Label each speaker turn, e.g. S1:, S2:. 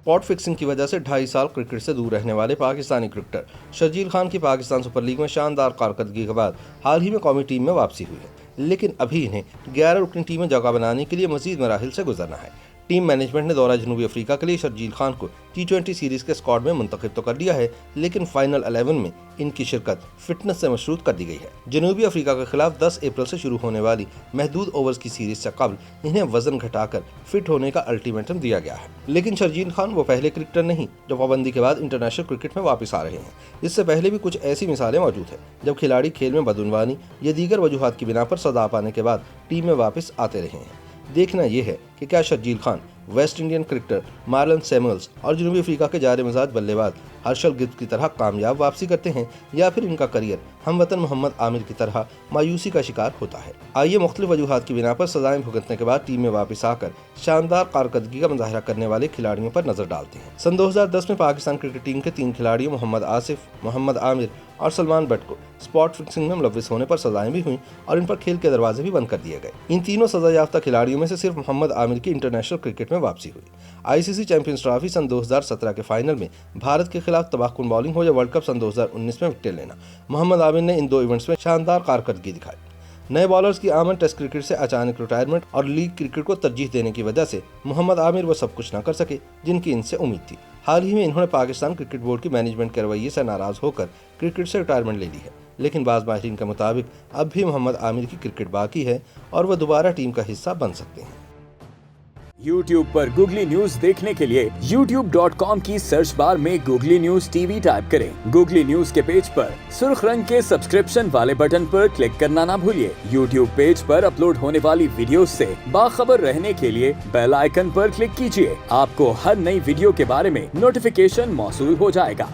S1: Spot fixing की वजह से 2.5 साल क्रिकेट से दूर रहने वाले पाकिस्तानी क्रिकेटर शर्जील खान की पाकिस्तान सुपर लीग में शानदार कारकर्दगी के बाद हाल ही में कौमी टीम में वापसी हुई है, लेकिन अभी इन्हें 11 रुकनी टीम में जगह बनाने के लिए मजीद मराहिल से गुजरना है। टीम मैनेजमेंट ने दौरा जनूबी अफ्रीका के लिए शर्जील खान को T20 सीरीज के स्क्वाड में मुंतखब तो कर दिया है, लेकिन फाइनल 11 में इनकी शिरकत फिटनेस से मशरूत कर दी गई है। जनूबी अफ्रीका के खिलाफ 10 अप्रैल से शुरू होने वाली महदूद ओवर्स की सीरीज से कबल इन्हें वजन घटाकर फिट होने का अल्टीमेटम दिया गया है, लेकिन शर्जील खान वो पहले क्रिकेटर नहीं जो पाबंदी के बाद इंटरनेशनल क्रिकेट में वापस आ रहे हैं। इससे पहले भी कुछ ऐसी मिसालें मौजूद हैं जब खिलाड़ी खेल में बदउनवानी या दीगर वजूहात की बिना पर सजा पाने के बाद टीम में वापस आते रहे हैं। देखना यह है कि क्या Sharjeel Khan West Indian cricketer Marlon Samuels और जनूबी अफ्रीका के जारे मिजाज बल्लेबाज हर्षल गिब्स की तरह कामयाब वापसी करते हैं, या फिर इनका करियर हमवतन मोहम्मद आमिर की तरह मायूसी का शिकार होता है। आइए मुख्तलिफ वजूहात की बिना पर सजाएं भुगतने के बाद टीम में वापस आकर शानदार कारकर्दगी का मुजाहरा करने वाले खिलाड़ियों पर नजर डालते हैं। सन 2010 में पाकिस्तान क्रिकेट टीम के 3 खिलाड़ियों मोहम्मद आसिफ, मोहम्मद आमिर और सलमान बट को स्पॉट फिक्सिंग में मुलव्विस होने पर सजाएं भी हुई और इन पर खेल के दरवाजे भी बंद कर दिए गए। इन तीनों सजा याफ्ता खिलाड़ियों में से सिर्फ मोहम्मद आमिर की इंटरनेशनल क्रिकेट में वापसी हुई। ICC चैंपियंस ट्रॉफी सन 2017 के फाइनल में भारत के खिलाफ तबाहकुन बॉलिंग हो या वर्ल्ड कप सन 2019 में विकेट लेना, मोहम्मद आमिर ने इन 2 इवेंट्स में शानदार कारकर्दगी दिखाई। नए बॉलर्स की आमद, टेस्ट क्रिकेट से अचानक रिटायरमेंट और लीग क्रिकेट को तरजीह देने की वजह से मोहम्मद आमिर वो सब कुछ न कर सके जिनकी इनसे उम्मीद थी। हाल ही में इन्होंने पाकिस्तान क्रिकेट बोर्ड की मैनेजमेंट के रवैये से नाराज होकर क्रिकेट से रिटायरमेंट ले ली है, लेकिन बाज़ माहिरीन के मुताबिक अब भी मोहम्मद आमिर की क्रिकेट बाकी है और वह दोबारा टीम का हिस्सा बन सकते हैं।
S2: YouTube पर गूगली न्यूज देखने के लिए youtube.com की सर्च बार में गूगली न्यूज TV टाइप करें। गूगली न्यूज के पेज पर सुर्ख रंग के सब्सक्रिप्शन वाले बटन पर क्लिक करना ना भूलिए। YouTube पेज पर अपलोड होने वाली वीडियोस से बाखबर रहने के लिए बेल आइकन पर क्लिक कीजिए। आपको हर नई वीडियो के बारे में नोटिफिकेशन मौसूल हो जाएगा।